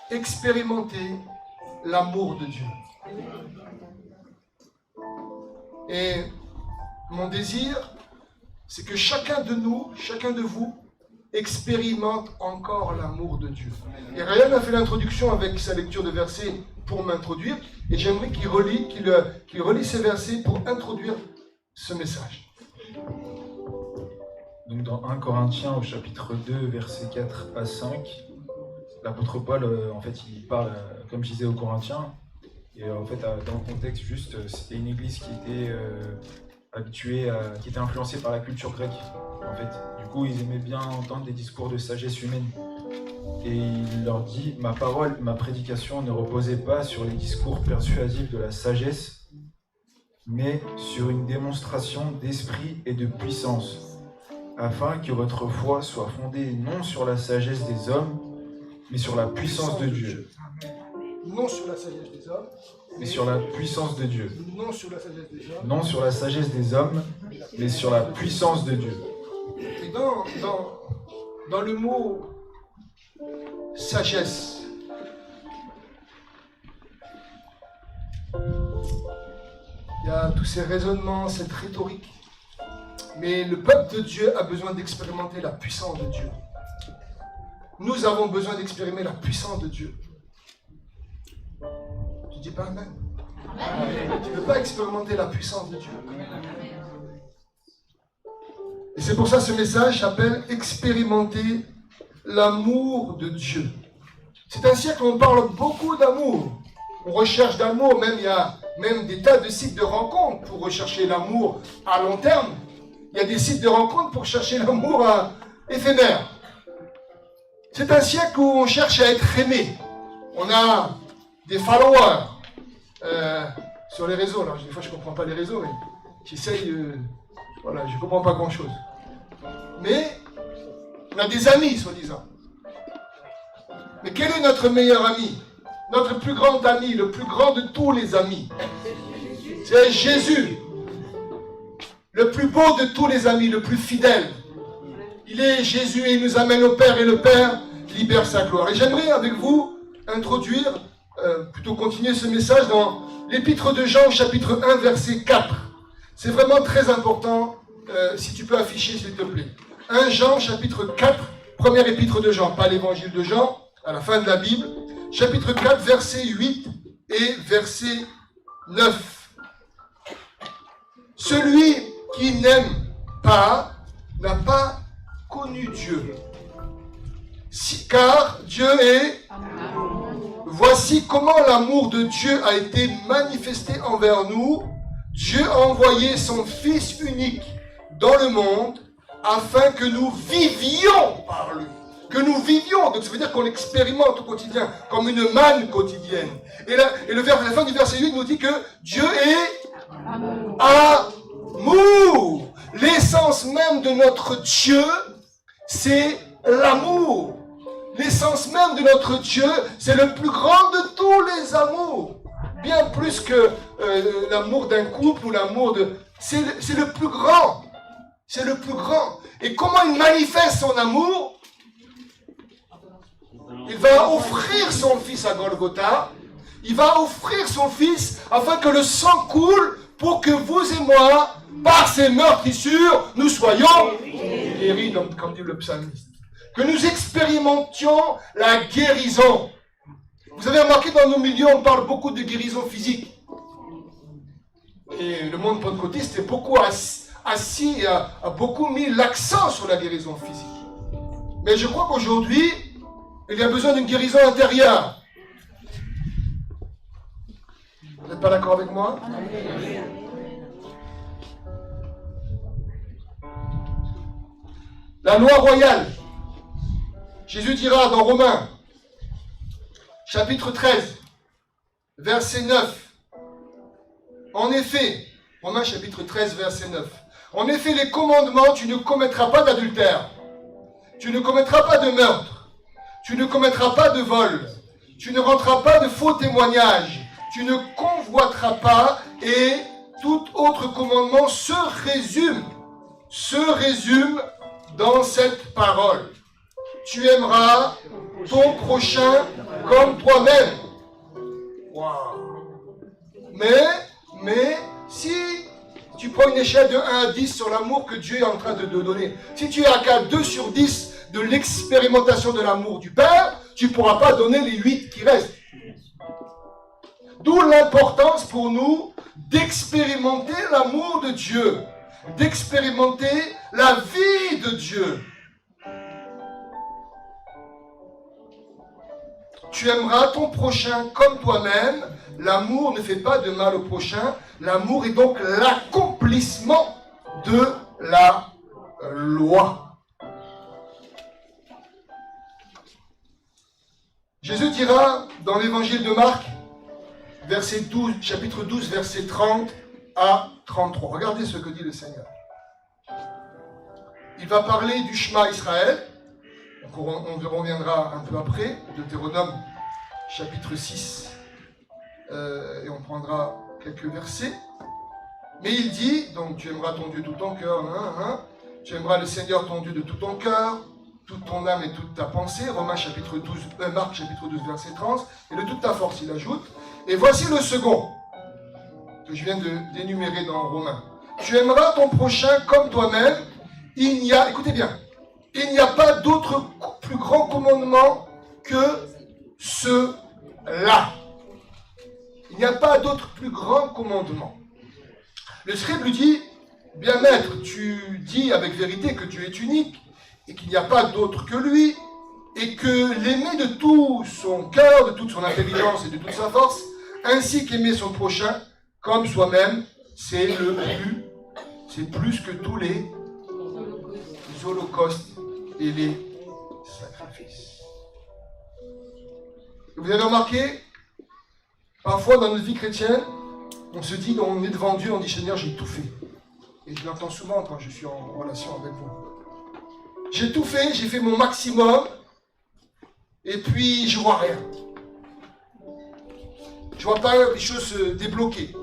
expérimenter l'amour de Dieu. Et mon désir, c'est que chacun de nous, chacun de vous, expérimente encore l'amour de Dieu. Et Ryan a fait l'introduction avec sa lecture de versets pour m'introduire, et j'aimerais qu'il relie ces versets pour introduire ce message. Donc dans 1 Corinthiens au chapitre 2, versets 4 à 5, l'apôtre Paul, en fait, il parle, comme je disais, aux Corinthiens. Et en fait, dans le contexte, juste, c'était une église qui était habituée, qui était influencée par la culture grecque. En fait, du coup, ils aimaient bien entendre des discours de sagesse humaine. Et il leur dit, ma parole, ma prédication ne reposait pas sur les discours persuasifs de la sagesse, mais sur une démonstration d'esprit et de puissance, afin que votre foi soit fondée non sur la sagesse des hommes, mais sur la puissance de Dieu. Non sur la sagesse des hommes, mais sur la puissance de Dieu. Non sur la sagesse des hommes, non sur la sagesse des hommes, mais sur la puissance de Dieu. Et dans le mot sagesse, il y a tous ces raisonnements, cette rhétorique. Mais le peuple de Dieu a besoin d'expérimenter la puissance de Dieu. Nous avons besoin d'expérimenter la puissance de Dieu. Tu dis pas Amen. Tu ne peux pas expérimenter la puissance de Dieu. Et c'est pour ça que ce message s'appelle « Expérimenter l'amour de Dieu ». C'est un siècle où on parle beaucoup d'amour. On recherche d'amour, même il y a même des tas de sites de rencontres pour rechercher l'amour à long terme. Il y a des sites de rencontres pour chercher l'amour éphémère. C'est un siècle où on cherche à être aimé. On a des followers sur les réseaux. Alors, des fois, je ne comprends pas les réseaux, mais j'essaye. Voilà, je ne comprends pas grand-chose. Mais on a des amis, soi-disant. Mais quel est notre meilleur ami? Notre plus grand ami, le plus grand de tous les amis. C'est Jésus. Le plus beau de tous les amis, le plus fidèle. Il est Jésus et il nous amène au Père et le Père libère sa gloire. Et j'aimerais avec vous introduire, plutôt continuer ce message dans l'épître de Jean, chapitre 1, verset 4. C'est vraiment très important, si tu peux afficher s'il te plaît. 1 Jean, chapitre 4, première épître de Jean, pas l'évangile de Jean, à la fin de la Bible. Chapitre 4, verset 8 et verset 9. Celui qui n'aime pas n'a pas connu Dieu. Car Dieu est... Voici comment l'amour de Dieu a été manifesté envers nous. Dieu a envoyé son Fils unique dans le monde afin que nous vivions par lui. Que nous vivions, donc ça veut dire qu'on l'expérimente au quotidien, comme une manne quotidienne. Et la fin du verset 8 nous dit que Dieu est amour. L'essence même de notre Dieu, c'est l'amour. L'essence même de notre Dieu, c'est le plus grand de tous les amours. Bien plus que l'amour d'un couple ou l'amour de... C'est le plus grand. C'est le plus grand. Et comment il manifeste son amour? Il va offrir son Fils à Golgotha. Il va offrir son Fils afin que le sang coule pour que vous et moi, par ces meurtrissures, nous soyons guéris, comme dit le psalmiste. Que nous expérimentions la guérison. Vous avez remarqué, dans nos milieux, on parle beaucoup de guérison physique. Et le monde pentecôtiste est beaucoup assis, a beaucoup mis l'accent sur la guérison physique. Mais je crois qu'aujourd'hui, il y a besoin d'une guérison intérieure. Vous n'êtes pas d'accord avec moi? La loi royale. Jésus dira dans Romains, chapitre 13, verset 9. En effet, Romains chapitre 13, verset 9. En effet, les commandements, tu ne commettras pas d'adultère, tu ne commettras pas de meurtre, tu ne commettras pas de vol, tu ne rendras pas de faux témoignages, tu ne convoiteras pas, et tout autre commandement se résume dans cette parole. tu aimeras ton prochain comme toi-même. Wow. Mais, si tu prends une échelle de 1 à 10 sur l'amour que Dieu est en train de te donner, si tu es à qu'à 2 sur 10 de l'expérimentation de l'amour du Père, tu ne pourras pas donner les 8 qui restent. D'où l'importance pour nous d'expérimenter l'amour de Dieu, d'expérimenter la vie de Dieu. Tu aimeras ton prochain comme toi-même. L'amour ne fait pas de mal au prochain. L'amour est donc l'accomplissement de la loi. Jésus dira dans l'évangile de Marc, chapitre 12, versets 30 à 33. Regardez ce que dit le Seigneur. Il va parler du Shema Israël. On reviendra un peu après, Deutéronome chapitre 6, et on prendra quelques versets. Mais il dit, donc tu aimeras ton Dieu de tout ton cœur, tu aimeras le Seigneur ton Dieu de tout ton cœur, toute ton âme et toute ta pensée, Marc chapitre 12, verset 30, et de toute ta force, il ajoute. Et voici le second, que je viens d'énumérer dans Romains. Tu aimeras ton prochain comme toi-même. Écoutez bien, il n'y a pas d'autre plus grand commandement que cela. Il n'y a pas d'autre plus grand commandement. Le scribe lui dit, bien maître, tu dis avec vérité que Dieu est unique et qu'il n'y a pas d'autre que lui et que l'aimer de tout son cœur, de toute son intelligence et de toute sa force, ainsi qu'aimer son prochain comme soi-même, c'est plus que tous les holocaustes et les sacrifices. Vous avez remarqué, parfois dans notre vie chrétienne, on se dit, on est devant Dieu, on dit Seigneur, j'ai tout fait. Et je l'entends souvent quand je suis en relation avec vous. J'ai tout fait, j'ai fait mon maximum, et puis je vois rien. Je vois pas les choses se débloquer.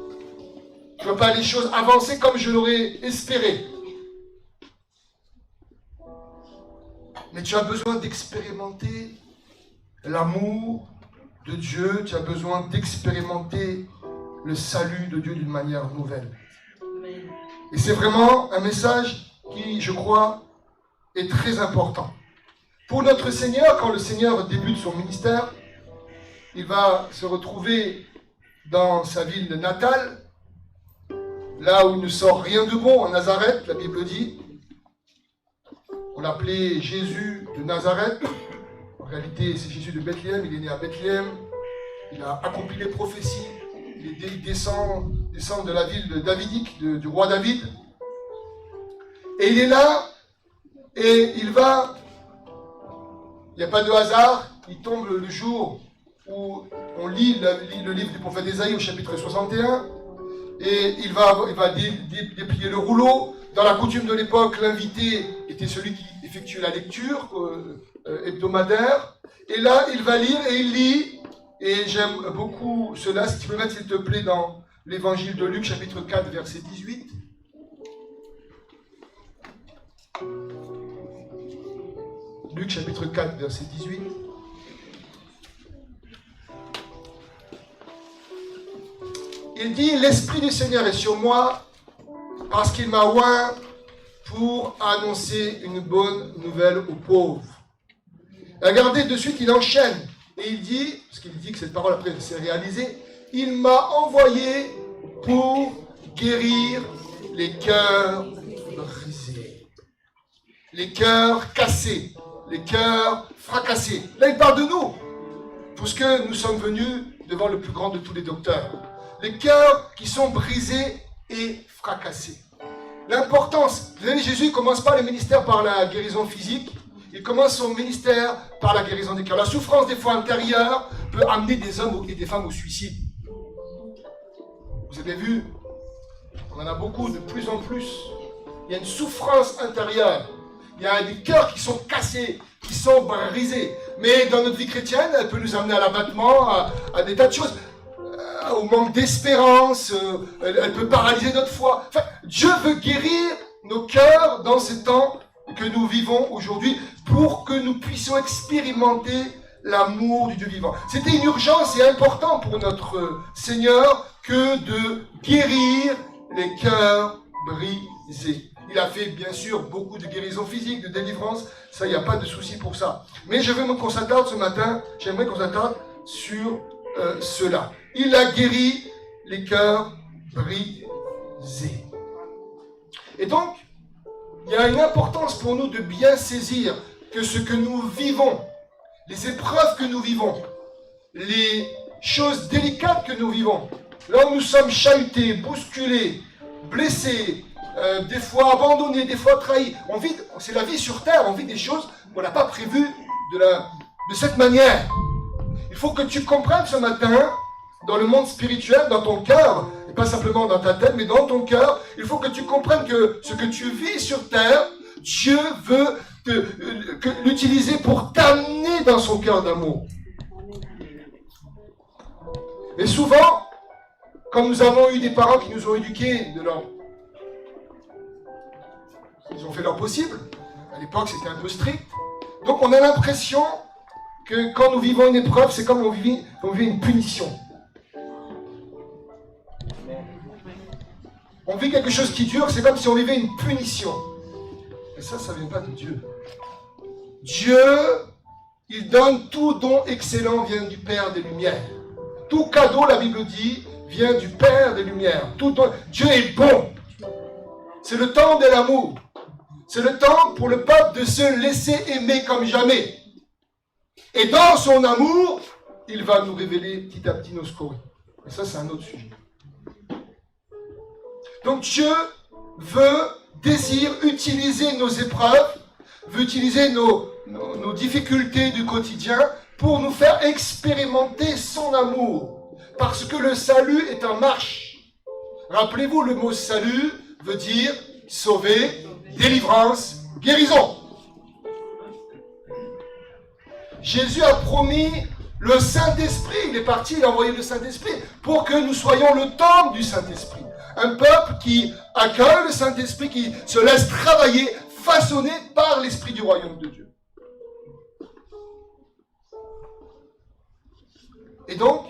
Je vois pas les choses avancer comme je l'aurais espéré. Mais tu as besoin d'expérimenter l'amour de Dieu, tu as besoin d'expérimenter le salut de Dieu d'une manière nouvelle. Et c'est vraiment un message qui, je crois, est très important. Pour notre Seigneur, quand le Seigneur débute son ministère, il va se retrouver dans sa ville natale, là où il ne sort rien de bon, en Nazareth, la Bible dit. On l'appelait Jésus de Nazareth. En réalité, c'est Jésus de Bethléem. Il est né à Bethléem. Il a accompli les prophéties. Il descend de la ville de davidique, du roi David. Et il est là, et il va... Il n'y a pas de hasard. Il tombe le jour où on lit le livre du prophète Ésaïe au chapitre 61. Et il va déplier le rouleau. Dans la coutume de l'époque, l'invité était celui qui effectuait la lecture hebdomadaire. Et là, il va lire et il lit. Et j'aime beaucoup cela. Si tu peux mettre, s'il te plaît, dans l'évangile de Luc, chapitre 4, verset 18. Luc, chapitre 4, verset 18. Il dit, l'Esprit du Seigneur est sur moi, parce qu'il m'a oint pour annoncer une bonne nouvelle aux pauvres. Et regardez, de suite, il enchaîne. Et il dit, parce qu'il dit que cette parole après s'est réalisée, il m'a envoyé pour guérir les cœurs brisés, les cœurs cassés, les cœurs fracassés. Là, il parle de nous, puisque nous sommes venus devant le plus grand de tous les docteurs. Les cœurs qui sont brisés et fracassés. L'importance, vous savez, Jésus ne commence pas le ministère par la guérison physique, il commence son ministère par la guérison des cœurs. La souffrance des fois intérieure peut amener des hommes et des femmes au suicide. Vous avez vu, on en a beaucoup, de plus en plus. Il y a une souffrance intérieure. Il y a des cœurs qui sont cassés, qui sont brisés. Mais dans notre vie chrétienne, elle peut nous amener à l'abattement, à des tas de choses. Au manque d'espérance, elle peut paralyser notre foi. Enfin, Dieu veut guérir nos cœurs dans ces temps que nous vivons aujourd'hui pour que nous puissions expérimenter l'amour du Dieu vivant. C'était une urgence et important pour notre Seigneur que de guérir les cœurs brisés. Il a fait bien sûr beaucoup de guérisons physiques, de délivrance, ça il n'y a pas de souci pour ça. Mais j'aimerais qu'on s'attarde ce matin, sur cela. Il a guéri les cœurs brisés. Et donc, il y a une importance pour nous de bien saisir que ce que nous vivons, les épreuves que nous vivons, les choses délicates que nous vivons, là où nous sommes chahutés, bousculés, blessés, des fois abandonnés, des fois trahis, c'est la vie sur terre, on vit des choses qu'on n'a pas prévues de cette manière. Il faut que tu comprennes ce matin, dans le monde spirituel, dans ton cœur, et pas simplement dans ta tête, mais dans ton cœur, il faut que tu comprennes que ce que tu vis sur terre, Dieu veut l'utiliser pour t'amener dans son cœur d'amour. Et souvent, comme nous avons eu des parents qui nous ont éduqués ils ont fait leur possible. À l'époque, c'était un peu strict. Donc, on a l'impression que quand nous vivons une épreuve, c'est comme on vivait une punition. On vit quelque chose qui dure, c'est comme si on vivait une punition. Et ça ne vient pas de Dieu. Dieu, il donne tout don excellent, vient du Père des Lumières. Tout cadeau, la Bible dit, vient du Père des Lumières. Tout don, Dieu est bon. C'est le temps de l'amour. C'est le temps pour le peuple de se laisser aimer comme jamais. Et dans son amour, il va nous révéler petit à petit nos scories. Et ça, c'est un autre sujet. Donc Dieu désire utiliser nos épreuves, veut utiliser nos difficultés du quotidien pour nous faire expérimenter son amour. Parce que le salut est en marche. Rappelez-vous, le mot salut veut dire sauver, délivrance, guérison. Jésus a promis le Saint-Esprit. Il est parti, il a envoyé le Saint-Esprit pour que nous soyons le temple du Saint-Esprit. Un peuple qui accueille le Saint-Esprit, qui se laisse travailler, façonné par l'Esprit du royaume de Dieu. Et donc,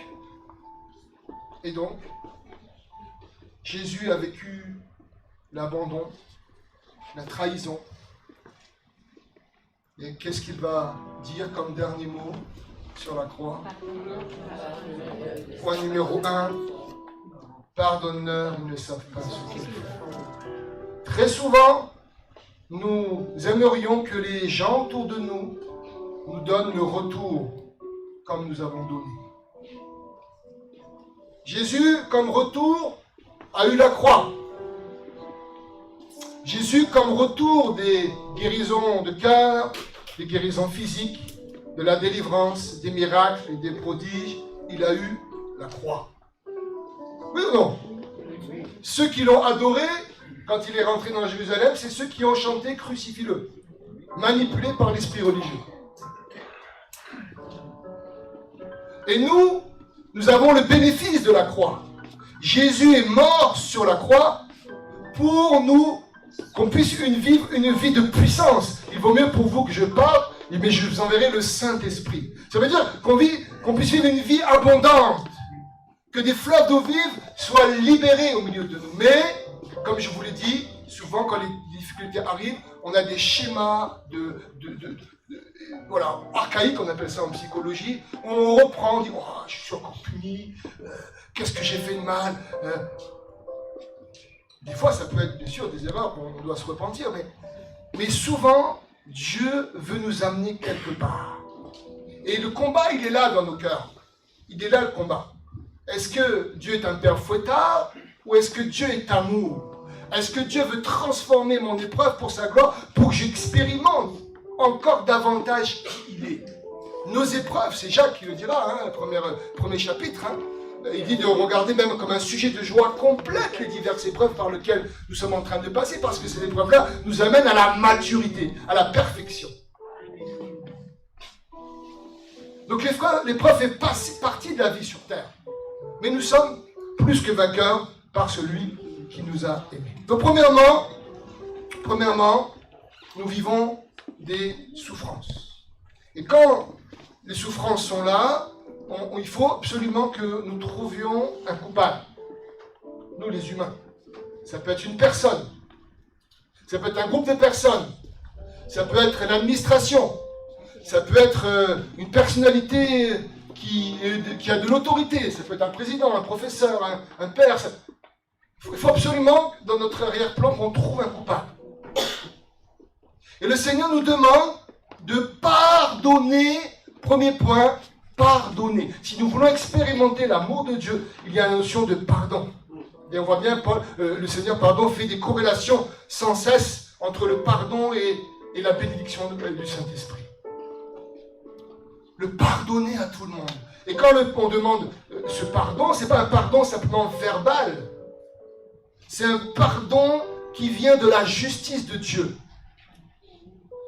Jésus a vécu l'abandon, la trahison. Et qu'est-ce qu'il va dire comme dernier mot sur la croix? Point numéro 1, pardonne-leur, ils ne savent pas ce qu'ils font. Très souvent, nous aimerions que les gens autour de nous donnent le retour comme nous avons donné. Jésus, comme retour, a eu la croix. Jésus, comme retour des guérisons de cœur, des guérisons physiques, de la délivrance, des miracles et des prodiges, il a eu la croix. Oui ou non? Ceux qui l'ont adoré, quand il est rentré dans Jérusalem, c'est ceux qui ont chanté « Crucifie-le », manipulés par l'esprit religieux. Et nous avons le bénéfice de la croix. Jésus est mort sur la croix pour qu'on puisse vivre une vie de puissance. Il vaut mieux pour vous que je parle, mais je vous enverrai le Saint-Esprit. Ça veut dire qu'on puisse vivre une vie abondante, que des fleuves d'eau vive soient libérés au milieu de nous. Mais, comme je vous l'ai dit, souvent quand les difficultés arrivent, on a des schémas archaïques, on appelle ça en psychologie, où on reprend, on dit « Oh, je suis encore puni, qu'est-ce que j'ai fait de mal ?» Des fois, ça peut être bien sûr des erreurs, on doit se repentir, mais souvent, Dieu veut nous amener quelque part. Et le combat, il est là dans nos cœurs. Il est là le combat. Est-ce que Dieu est un père fouettard ou est-ce que Dieu est amour? Est-ce que Dieu veut transformer mon épreuve pour sa gloire, pour que j'expérimente encore davantage qui il est? Nos épreuves, c'est Jacques qui le dira, premier chapitre, il dit de regarder même comme un sujet de joie complète les diverses épreuves par lesquelles nous sommes en train de passer, parce que ces épreuves-là nous amènent à la maturité, à la perfection. Donc l'épreuve fait partie de la vie sur terre. Mais nous sommes plus que vainqueurs par celui qui nous a aimés. Donc premièrement, nous vivons des souffrances. Et quand les souffrances sont là, il faut absolument que nous trouvions un coupable. Nous, les humains. Ça peut être une personne. Ça peut être un groupe de personnes. Ça peut être l'administration. Ça peut être une personnalité qui a de l'autorité. Ça peut être un président, un professeur, un père. Il faut absolument, dans notre arrière-plan, qu'on trouve un coupable. Et le Seigneur nous demande de pardonner. Premier point, pardonner. Si nous voulons expérimenter l'amour de Dieu, il y a la notion de pardon. Et on voit bien, le Seigneur, fait des corrélations sans cesse entre le pardon et la bénédiction du Saint-Esprit. Le pardonner à tout le monde. Et quand on demande ce pardon, ce n'est pas un pardon simplement verbal. C'est un pardon qui vient de la justice de Dieu.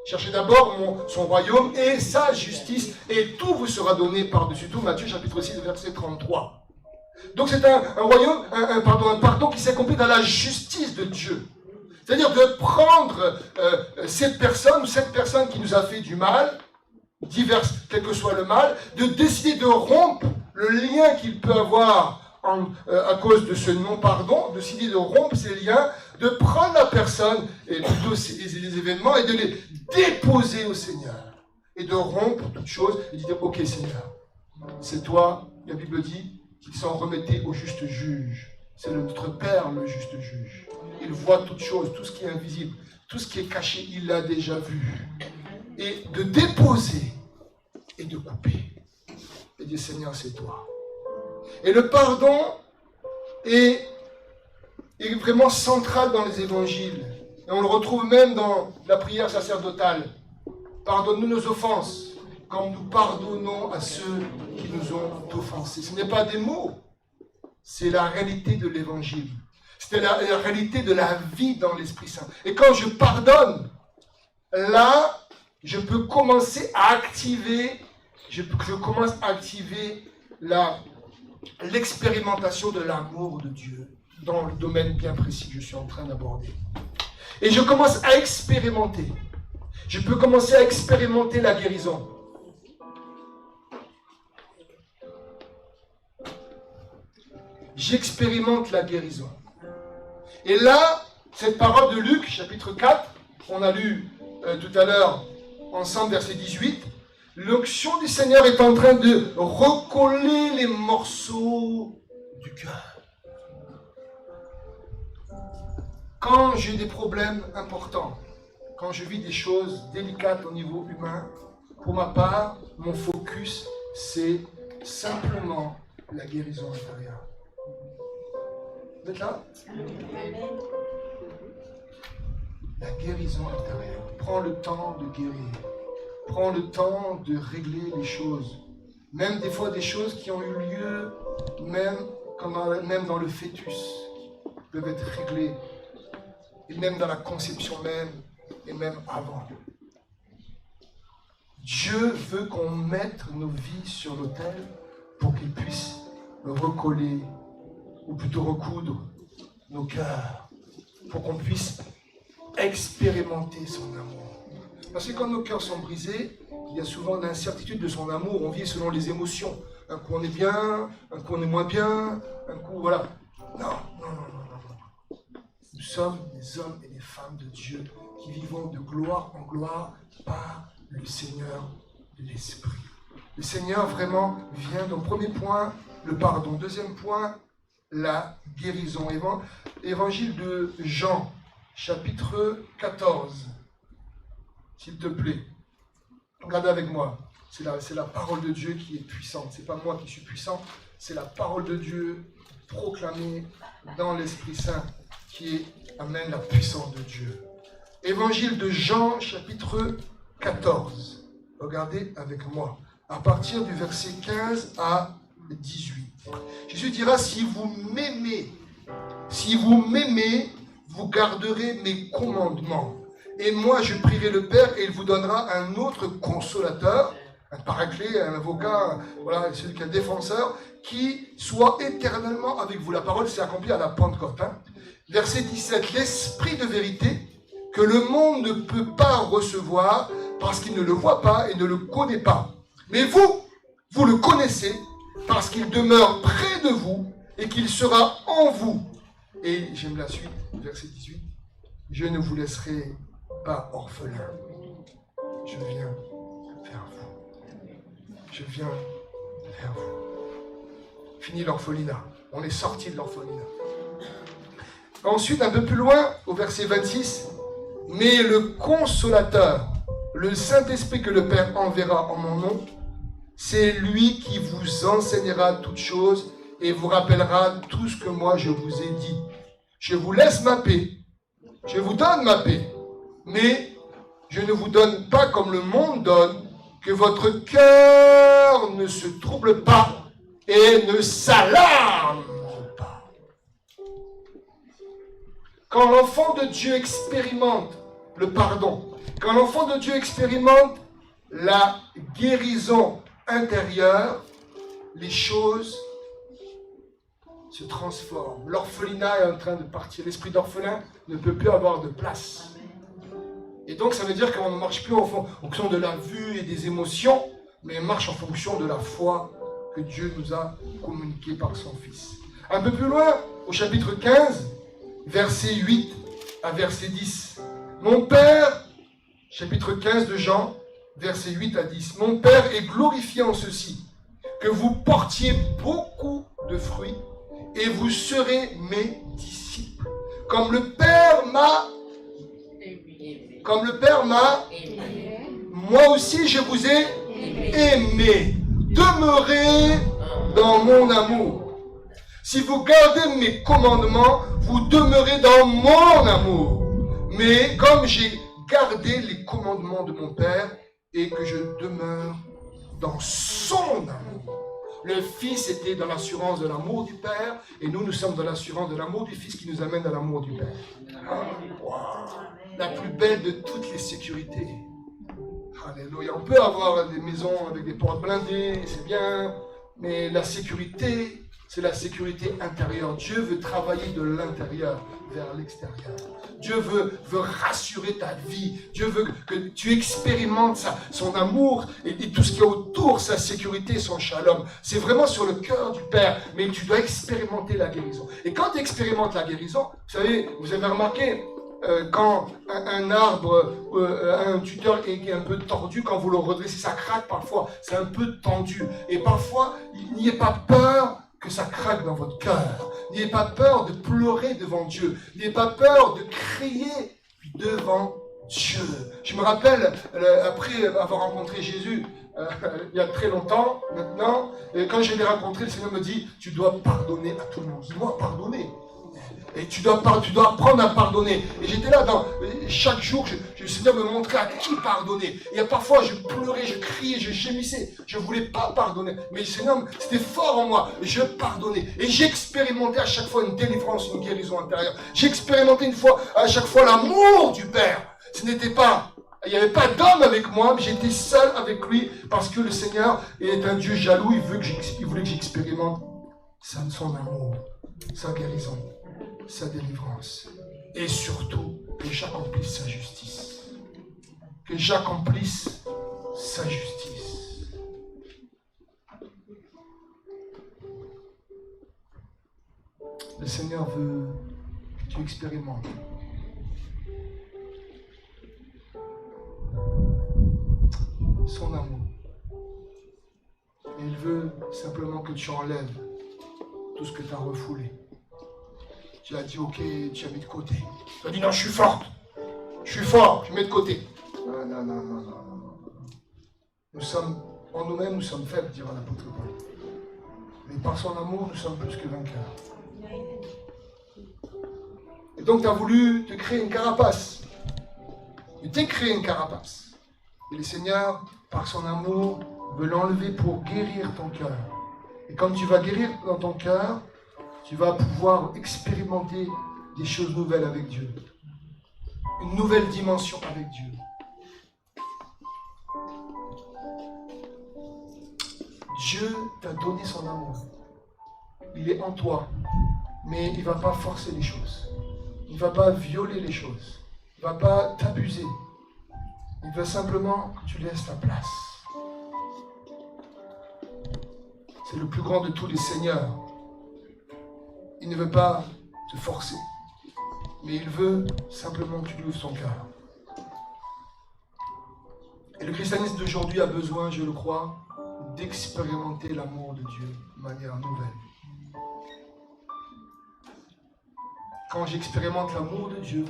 Cherchez d'abord son royaume et sa justice, et tout vous sera donné par-dessus tout. Matthieu chapitre 6, verset 33. Donc c'est un pardon qui s'accomplit dans la justice de Dieu. C'est-à-dire de prendre cette personne qui nous a fait du mal, diverses, quel que soit le mal, de décider de rompre le lien qu'il peut avoir à cause de ce non-pardon, décider de rompre ces liens, de prendre la personne, et plutôt les événements, et de les déposer au Seigneur. Et de rompre toutes choses, et de dire, ok Seigneur, c'est toi, la Bible dit, qu'il s'en remettait au juste juge. C'est notre Père le juste juge. Il voit toutes choses, tout ce qui est invisible, tout ce qui est caché, il l'a déjà vu. Et de déposer et de couper. Et dire Seigneur, c'est toi. Et le pardon est vraiment central dans les évangiles. Et on le retrouve même dans la prière sacerdotale. Pardonne-nous nos offenses, comme nous pardonnons à ceux qui nous ont offensés. Ce n'est pas des mots, c'est la réalité de l'évangile. C'est la réalité de la vie dans l'Esprit Saint. Et quand je pardonne, là, je peux commencer à activer, je commence à activer l'expérimentation de l'amour de Dieu dans le domaine bien précis que je suis en train d'aborder. Et je commence à expérimenter. Je peux commencer à expérimenter la guérison. J'expérimente la guérison. Et là, cette parole de Luc, chapitre 4, on a lu tout à l'heure ensemble, verset 18, l'onction du Seigneur est en train de recoller les morceaux du cœur. Quand j'ai des problèmes importants, quand je vis des choses délicates au niveau humain, pour ma part, mon focus, c'est simplement la guérison intérieure. Vous êtes là? La guérison intérieure. Prends le temps de guérir. Prends le temps de régler les choses. Même des fois des choses qui ont eu lieu, même dans le fœtus, peuvent être réglées. Et même dans la conception même, et même avant. Dieu veut qu'on mette nos vies sur l'autel pour qu'il puisse recoller, ou plutôt recoudre nos cœurs, pour qu'on puisse expérimenter son amour. Parce que quand nos cœurs sont brisés, il y a souvent l'incertitude de son amour. On vit selon les émotions. Un coup on est bien, un coup on est moins bien, un coup voilà. Non. Nous sommes des hommes et des femmes de Dieu qui vivons de gloire en gloire par le Seigneur de l'Esprit. Le Seigneur vraiment vient, donc premier point, le pardon. Deuxième point, la guérison. Évangile de Jean, chapitre 14. S'il te plaît, regardez avec moi. C'est la parole de Dieu qui est puissante. Ce n'est pas moi qui suis puissant, c'est la parole de Dieu proclamée dans l'Esprit Saint qui amène la puissance de Dieu. Évangile de Jean, chapitre 14. Regardez avec moi. À partir du verset 15 à 18. Jésus dira, si vous m'aimez, vous garderez mes commandements. Et moi, je prierai le Père et il vous donnera un autre consolateur, un paraclet, un avocat, voilà, celui qui est un défenseur, qui soit éternellement avec vous. La parole s'est accomplie à la Pentecôte. Verset 17, l'Esprit de vérité que le monde ne peut pas recevoir parce qu'il ne le voit pas et ne le connaît pas. Mais vous, vous le connaissez parce qu'il demeure près de vous et qu'il sera en vous. Et j'aime la suite, verset 18. Je ne vous laisserai pas orphelin. Je viens vers vous. Je viens vers vous. Fini l'orphelinat. On est sorti de l'orphelinat. Ensuite, un peu plus loin, au verset 26, mais le consolateur, le Saint-Esprit que le Père enverra en mon nom, c'est lui qui vous enseignera toutes choses et vous rappellera tout ce que moi je vous ai dit. Je vous laisse ma paix, je vous donne ma paix, mais je ne vous donne pas comme le monde donne, que votre cœur ne se trouble pas et ne s'alarme pas. Quand l'enfant de Dieu expérimente le pardon, quand l'enfant de Dieu expérimente la guérison intérieure, les choses se transforment. L'orphelinat est en train de partir. L'esprit d'orphelin ne peut plus avoir de place. Et donc ça veut dire qu'on ne marche plus en fonction de la vue et des émotions, mais on marche en fonction de la foi que Dieu nous a communiquée par son Fils. Un peu plus loin, au chapitre 15, verset 8 à verset 10. Mon Père, chapitre 15 de Jean, verset 8 à 10. Mon Père est glorifié en ceci, que vous portiez beaucoup de fruits et vous serez mes disciples. Comme le Père m'a, moi aussi je vous ai aimé. Demeurez dans mon amour. Si vous gardez mes commandements, vous demeurez dans mon amour. Mais comme j'ai gardé les commandements de mon Père et que je demeure dans son amour. Le Fils était dans l'assurance de l'amour du Père et nous sommes dans l'assurance de l'amour du Fils qui nous amène à l'amour du Père. Wow. La plus belle de toutes les sécurités. Alléluia. On peut avoir des maisons avec des portes blindées, c'est bien, mais la sécurité, c'est la sécurité intérieure. Dieu veut travailler de l'intérieur vers l'extérieur. Dieu veut rassurer ta vie. Dieu veut que tu expérimentes son amour et tout ce qui est autour, sa sécurité, son shalom. C'est vraiment sur le cœur du Père, mais tu dois expérimenter la guérison. Et quand tu expérimentes la guérison, vous savez, vous avez remarqué, quand un arbre, un tuteur est un peu tordu, quand vous le redressez, ça craque parfois, c'est un peu tendu. Et parfois, n'ayez pas peur que ça craque dans votre cœur. N'ayez pas peur de pleurer devant Dieu. N'ayez pas peur de crier devant Dieu. Je me rappelle, après avoir rencontré Jésus, il y a très longtemps maintenant, quand je l'ai rencontré, le Seigneur me dit, tu dois pardonner à tout le monde. Dis-moi, pardonner. Et tu dois apprendre à pardonner. Et j'étais là, chaque jour, le Seigneur me montrait à qui pardonner. Et parfois, je pleurais, je criais, je gémissais. Je ne voulais pas pardonner. Mais le Seigneur, c'était fort en moi. Je pardonnais. Et j'ai expérimenté à chaque fois une délivrance, une guérison intérieure. J'ai expérimenté à chaque fois l'amour du Père. Ce n'était pas... Il n'y avait pas d'homme avec moi, mais j'étais seul avec lui parce que le Seigneur est un Dieu jaloux. Il voulait que j'expérimente son amour, sa guérison, sa délivrance. Et surtout, que j'accomplisse sa justice. Que j'accomplisse sa justice. Le Seigneur veut que tu expérimentes son amour. Et il veut simplement que tu enlèves tout ce que tu as refoulé. Tu as dit, ok, tu as mis de côté. Tu as dit, non, je suis forte. Je suis fort, je mets de côté. Non. Nous sommes, en nous-mêmes, nous sommes faibles, dira l'apôtre Paul. Mais par son amour, nous sommes plus que vainqueurs. Et donc, tu as voulu te créer une carapace. Tu t'es créé une carapace. Et le Seigneur, par son amour, veut l'enlever pour guérir ton cœur. Et quand tu vas guérir dans ton cœur, tu vas pouvoir expérimenter des choses nouvelles avec Dieu. Une nouvelle dimension avec Dieu. Dieu t'a donné son amour. Il est en toi. Mais il ne va pas forcer les choses. Il ne va pas violer les choses. ne va pas t'abuser. Il veut simplement que tu laisses ta place. C'est le plus grand de tous les seigneurs. Il ne veut pas te forcer, mais il veut simplement que tu lui ouvres ton cœur. Et le christianisme d'aujourd'hui a besoin, je le crois, d'expérimenter l'amour de Dieu de manière nouvelle. Quand j'expérimente l'amour de Dieu,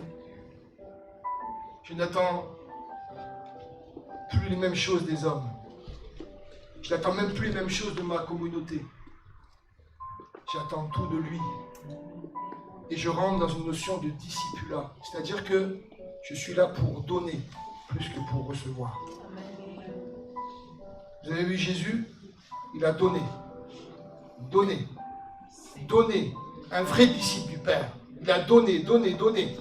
je n'attends plus les mêmes choses des hommes. Je n'attends même plus les mêmes choses de ma communauté. J'attends tout de lui. Et je rentre dans une notion de discipulat. C'est-à-dire que je suis là pour donner plus que pour recevoir. Vous avez vu Jésus? Il a donné. Donné. Donné. Un vrai disciple du Père. Il a donné, donné, donné.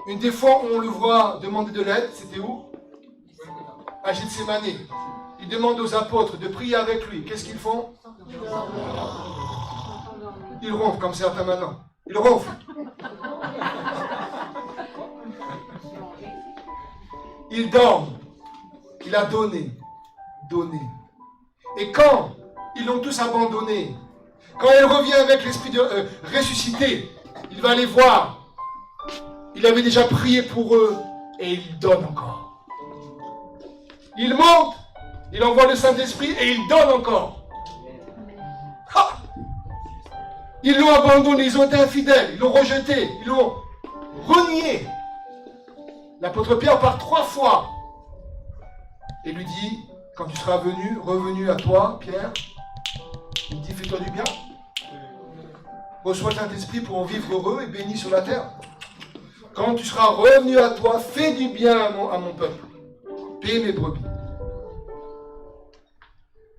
Une des fois où on le voit demander de l'aide, c'était où? À Gethsémane. Il demande aux apôtres de prier avec lui. Qu'est-ce qu'ils font? Ils ronflent comme certains maintenant. Ils ronflent. Ils dorment. Il a donné. Donné. Et quand ils l'ont tous abandonné, quand il revient avec l'esprit de ressuscité, il va les voir. Il avait déjà prié pour eux et il donne encore. Il monte, il envoie le Saint-Esprit et il donne encore. Ah! Ils l'ont abandonné, ils ont été infidèles, ils l'ont rejeté, ils l'ont renié. L'apôtre Pierre part 3 fois et lui dit, quand tu seras revenu à toi, Pierre, il dit, fais-toi du bien. Reçois le Saint-Esprit pour en vivre heureux et béni sur la terre. Quand tu seras revenu à toi, fais du bien à mon peuple. Paie mes brebis.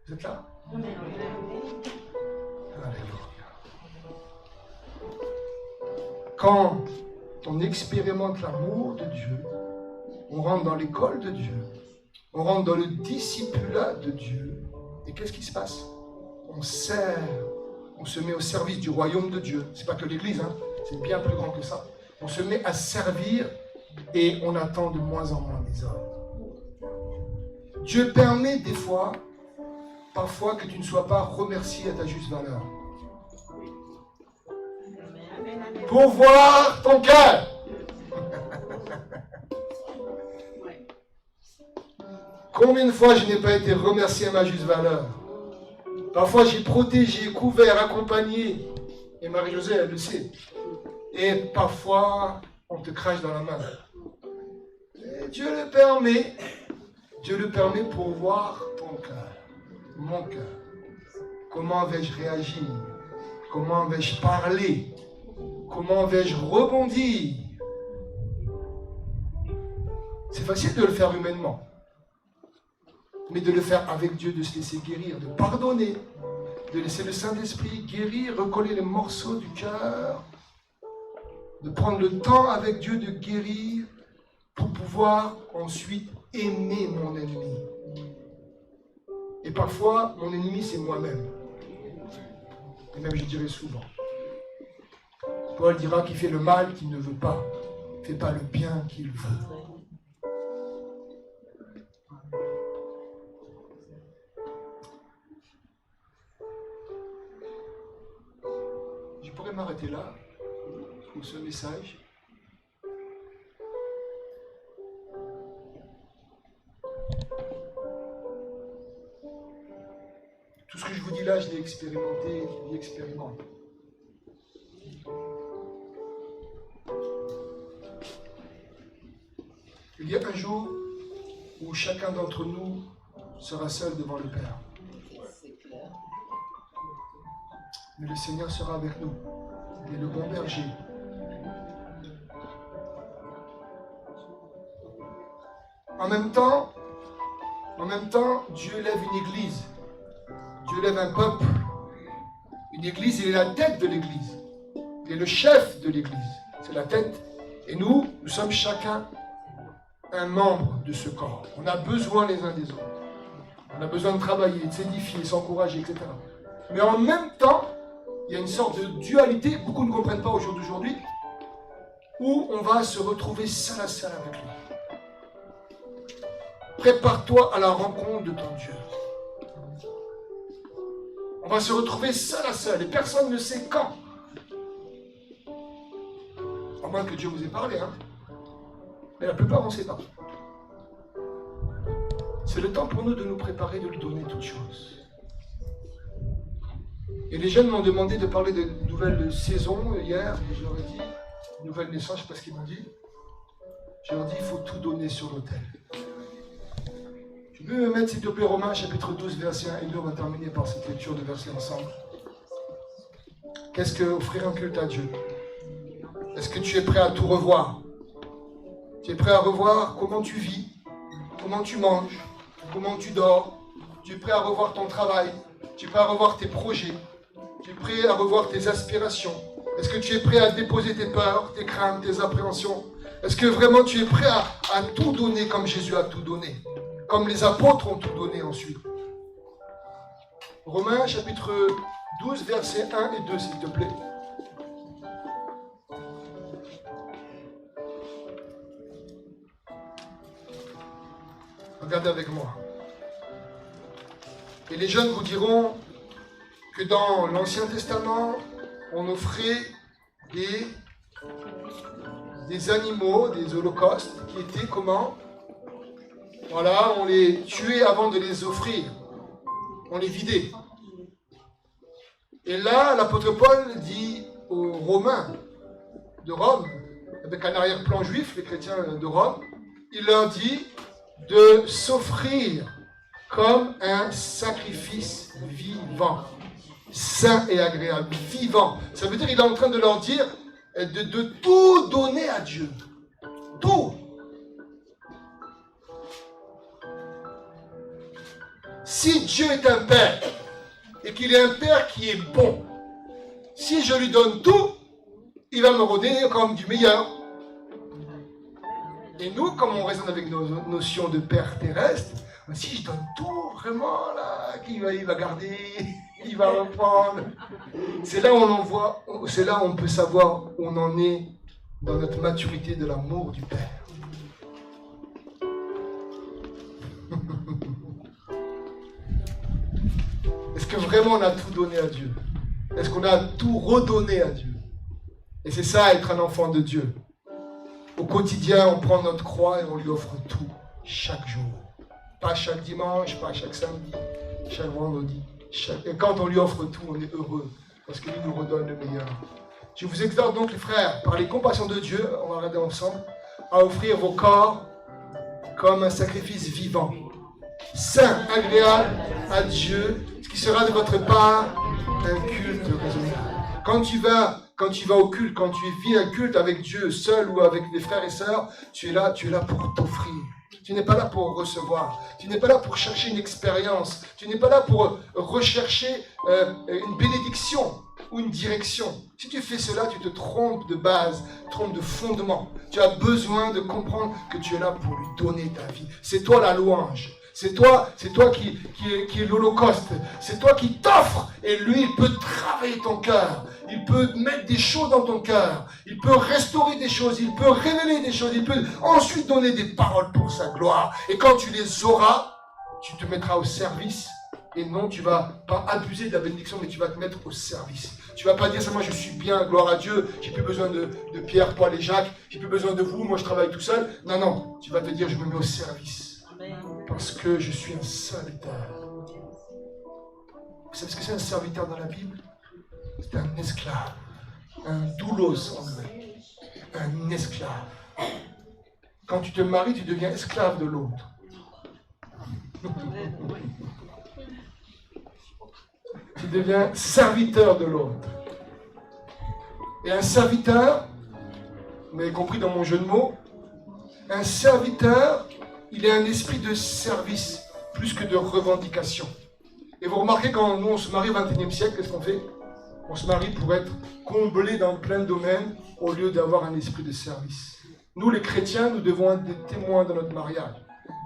Vous êtes là? Quand on expérimente l'amour de Dieu, on rentre dans l'école de Dieu, on rentre dans le discipulat de Dieu. Et qu'est-ce qui se passe? On sert, on se met au service du royaume de Dieu. C'est pas que l'Église, hein, c'est bien plus grand que ça. On se met à servir et on attend de moins en moins des hommes. Dieu permet des fois, parfois, que tu ne sois pas remercié à ta juste valeur. Pour voir ton cœur. Combien de fois je n'ai pas été remercié à ma juste valeur? Parfois j'ai protégé, couvert, accompagné. Et Marie-Josée, elle le sait. Et parfois, on te crache dans la main. Et Dieu le permet. Dieu le permet pour voir ton cœur, mon cœur. Comment vais-je réagir? Comment vais-je parler? Comment vais-je rebondir? C'est facile de le faire humainement. Mais de le faire avec Dieu, de se laisser guérir, de pardonner, de laisser le Saint-Esprit guérir, recoller les morceaux du cœur, de prendre le temps avec Dieu de guérir pour pouvoir ensuite aimer mon ennemi. Et parfois, mon ennemi, c'est moi-même. Et même, je dirais souvent. Paul dira qu'il fait le mal qu'il ne veut pas, ne fait pas le bien qu'il veut. Je pourrais m'arrêter là pour ce message. Tout ce que je vous dis là, je l'ai expérimenté, je l'expérimente. Il y a un jour où chacun d'entre nous sera seul devant le Père. Mais le Seigneur sera avec nous. Il est le bon berger. En même temps, Dieu lève une église. Dieu lève un peuple. Une église, il est la tête de l'église. Il est le chef de l'église. C'est la tête. Et nous sommes chacun un membre de ce corps. On a besoin les uns des autres. On a besoin de travailler, de s'édifier, de s'encourager, etc. Mais en même temps, il y a une sorte de dualité, beaucoup ne comprennent pas au jour d'aujourd'hui. où on va se retrouver seul à seul avec lui. Prépare-toi à la rencontre de ton Dieu. On va se retrouver seul à seul et personne ne sait quand. À moins que Dieu vous ait parlé, hein. Mais la plupart, on ne sait pas. C'est le temps pour nous de nous préparer, de lui donner toutes choses. Et les jeunes m'ont demandé de parler de nouvelles saisons hier, et je leur ai dit, nouvelle naissance, je ne sais pas ce qu'ils m'ont dit. Je leur ai dit, il faut tout donner sur l'autel. Tu peux me mettre, s'il te plaît, Romains, chapitre 12, verset 1 et 2, on va terminer par cette lecture de versets ensemble. Qu'est-ce que offrir un culte à Dieu? Est-ce que tu es prêt à tout revoir? Tu es prêt à revoir comment tu vis, comment tu manges, comment tu dors? Tu es prêt à revoir ton travail? Tu es prêt à revoir tes projets? Tu es prêt à revoir tes aspirations? Est-ce que tu es prêt à déposer tes peurs, tes craintes, tes appréhensions? Est-ce que vraiment tu es prêt à tout donner comme Jésus a tout donné? Comme les apôtres ont tout donné ensuite. Romains chapitre 12, versets 1 et 2, s'il te plaît. Regardez avec moi. Et les jeunes vous diront que dans l'Ancien Testament, on offrait des animaux, des holocaustes, qui étaient comment? Voilà, on les tuait avant de les offrir. On les vidait. Et là, l'apôtre Paul dit aux Romains de Rome, avec un arrière-plan juif, les chrétiens de Rome, il leur dit de s'offrir comme un sacrifice vivant, saint et agréable, vivant. Ça veut dire qu'il est en train de leur dire de tout donner à Dieu. Tout. Si Dieu est un Père, et qu'il est un Père qui est bon, si je lui donne tout, il va me redonner comme du meilleur. Et nous, comme on raisonne avec nos notions de Père terrestre, si je donne tout, vraiment, là, il va garder, il va reprendre. C'est là où on en voit, c'est là où on peut savoir où on en est dans notre maturité de l'amour du Père. Est-ce que vraiment on a tout donné à Dieu? Est-ce qu'on a tout redonné à Dieu? Et c'est ça, être un enfant de Dieu. Au quotidien, on prend notre croix et on lui offre tout, chaque jour. Pas chaque dimanche, pas chaque samedi, chaque vendredi. Et quand on lui offre tout, on est heureux, parce qu'il nous redonne le meilleur. Je vous exhorte donc, les frères, par les compassions de Dieu, on va regarder ensemble, à offrir vos corps comme un sacrifice vivant, saint, agréable à Dieu, ce qui sera de votre part un culte raisonnable. Quand tu vas au culte, quand tu vis un culte avec Dieu, seul ou avec des frères et sœurs, tu es là pour t'offrir. Tu n'es pas là pour recevoir. Tu n'es pas là pour chercher une expérience. Tu n'es pas là pour rechercher une bénédiction ou une direction. Si tu fais cela, tu te trompes de base, trompes de fondement. Tu as besoin de comprendre que tu es là pour lui donner ta vie. C'est toi la louange. C'est toi qui est l'holocauste. C'est toi qui t'offre. Et lui, il peut travailler ton cœur. Il peut mettre des choses dans ton cœur. Il peut restaurer des choses. Il peut révéler des choses. Il peut ensuite donner des paroles pour sa gloire. Et quand tu les auras, tu te mettras au service. Et non, tu vas pas abuser de la bénédiction, mais tu vas te mettre au service. Tu vas pas dire seulement je suis bien, gloire à Dieu, j'ai plus besoin de Pierre, Paul et Jacques, j'ai plus besoin de vous, moi je travaille tout seul. Non, non, tu vas te dire je me mets au service. Parce que je suis un serviteur. Vous savez ce que c'est un serviteur dans la Bible? C'est un esclave. Un doulos en anglais. Un esclave. Quand tu te maries, tu deviens esclave de l'autre. Tu deviens serviteur de l'autre. Et un serviteur, vous m'avez compris dans mon jeu de mots, un serviteur, il a un esprit de service, plus que de revendication. Et vous remarquez, quand nous on se marie au XXIe siècle, qu'est-ce qu'on fait? On se marie pour être comblé dans plein de domaines, au lieu d'avoir un esprit de service. Nous les chrétiens, nous devons être des témoins dans notre mariage,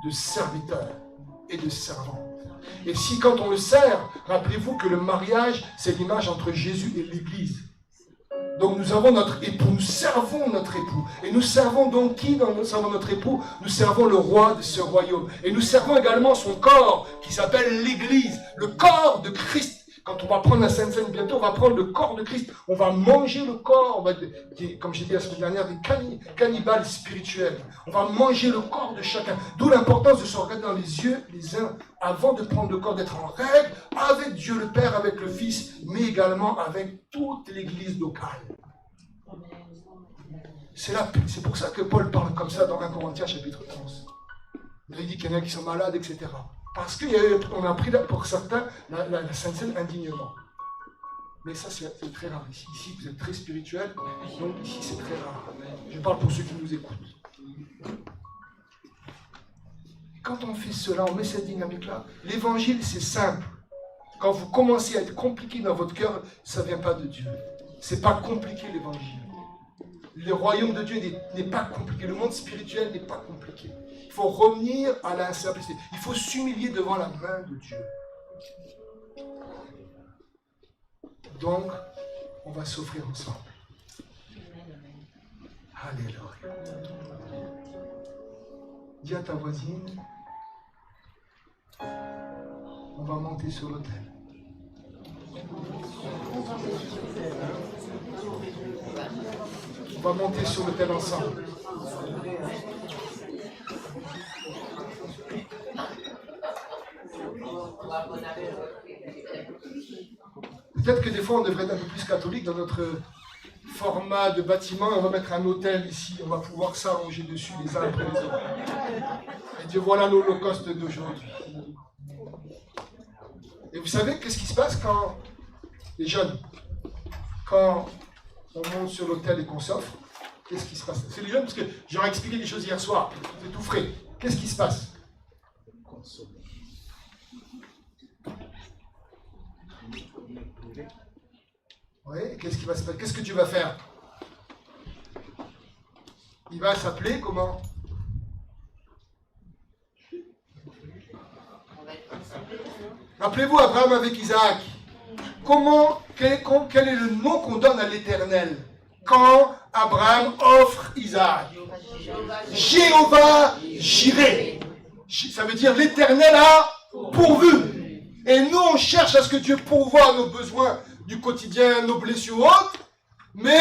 de serviteurs et de servants. Et si quand on le sert, rappelez-vous que le mariage, c'est l'image entre Jésus et l'Église. Donc nous avons notre époux, nous servons notre époux. Et nous servons donc qui dans nous servons notre époux? Nous servons le roi de ce royaume. Et nous servons également son corps qui s'appelle l'Église, le corps de Christ. Quand on va prendre la Sainte Seine bientôt, on va prendre le corps de Christ. On va manger le corps, on va, comme j'ai dit la semaine dernière, des cannibales spirituels. On va manger le corps de chacun. D'où l'importance de se regarder dans les yeux les uns avant de prendre le corps, d'être en règle avec Dieu le Père, avec le Fils, mais également avec toute l'Église locale. C'est pour ça que Paul parle comme ça dans 1 Corinthiens chapitre 11. Il dit qu'il y en a qui sont malades, etc. Parce qu'on a pris pour certains la Sainte Seine indignement. Mais ça, c'est très rare ici. Ici, vous êtes très spirituel, donc ici, c'est très rare. Je parle pour ceux qui nous écoutent. Quand on fait cela, on met cette dynamique-là, l'évangile, c'est simple. Quand vous commencez à être compliqué dans votre cœur, ça ne vient pas de Dieu. Ce n'est pas compliqué, l'évangile. Le royaume de Dieu n'est pas compliqué. Le monde spirituel n'est pas compliqué. Il faut revenir à la simplicité. Il faut s'humilier devant la main de Dieu. Donc, on va s'offrir ensemble. Alléluia. Dis à ta voisine, on va monter sur l'autel. On va monter sur l'autel ensemble. Peut-être que des fois on devrait être un peu plus catholique dans notre format de bâtiment. On va mettre un autel ici, on va pouvoir s'arranger dessus les uns après les autres. Et Dieu, voilà l'Holocauste d'aujourd'hui. Et vous savez qu'est-ce qui se passe quand les jeunes, quand on monte sur l'autel et qu'on s'offre, qu'est-ce qui se passe? C'est les jeunes, parce que j'aurais expliqué des choses hier soir, c'est tout frais. Qu'est-ce qui se passe? Oui, qu'est-ce qui va se passer? Qu'est-ce que tu vas faire? Il va s'appeler comment? Rappelez-vous Abraham avec Isaac. Quel est le nom qu'on donne à l'Éternel quand Abraham offre Isaac? Jéhovah Jireh. Ça veut dire l'Éternel a pourvu. Et nous, on cherche à ce que Dieu pourvoie nos besoins du quotidien, nos blessures hautes. Mais,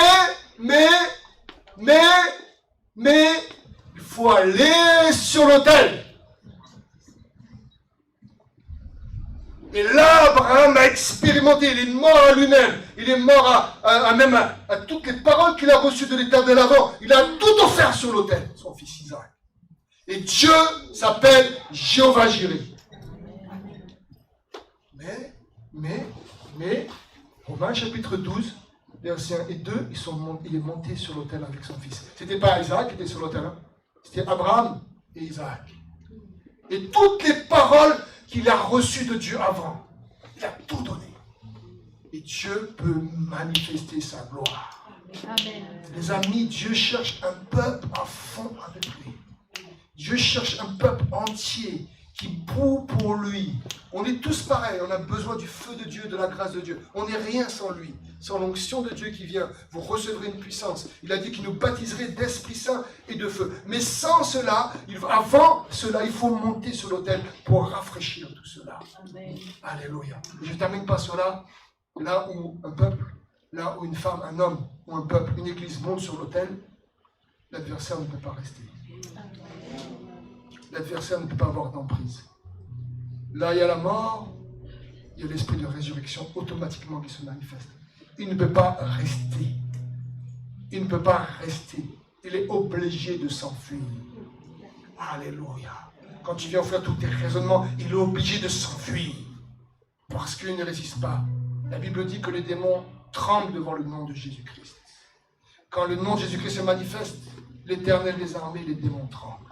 il faut aller sur l'autel. Et là, Abraham a expérimenté, il est mort à lui-même, il est mort à toutes les paroles qu'il a reçues de l'Éternel avant. Il a tout offert sur l'autel, son fils Isaac. Et Dieu s'appelle Jéhovah Jireh. Mais, Romains chapitre 12, versets 1 et 2, il est monté sur l'autel avec son fils. C'était pas Isaac qui était sur l'autel, hein? C'était Abraham et Isaac. Et toutes les paroles qu'il a reçues de Dieu avant, il a tout donné. Et Dieu peut manifester sa gloire. Amen. Les amis, Dieu cherche un peuple à fond avec lui. Dieu cherche un peuple entier qui boue pour lui. On est tous pareils, on a besoin du feu de Dieu, de la grâce de Dieu. On n'est rien sans lui. Sans l'onction de Dieu qui vient, vous recevrez une puissance. Il a dit qu'il nous baptiserait d'Esprit Saint et de feu. Mais sans cela, avant cela, il faut monter sur l'autel pour rafraîchir tout cela. Amen. Alléluia. Je ne termine pas sur là où un peuple, là où une femme, un homme, ou un peuple, une église monte sur l'autel, l'adversaire ne peut pas rester. L'adversaire ne peut pas avoir d'emprise. Là, il y a la mort, il y a l'esprit de résurrection automatiquement qui se manifeste. Il ne peut pas rester. Il ne peut pas rester. Il est obligé de s'enfuir. Alléluia. Quand tu viens faire tous tes raisonnements, il est obligé de s'enfuir. Parce qu'il ne résiste pas. La Bible dit que les démons tremblent devant le nom de Jésus-Christ. Quand le nom de Jésus-Christ se manifeste, l'Éternel des armées, les démons tremblent.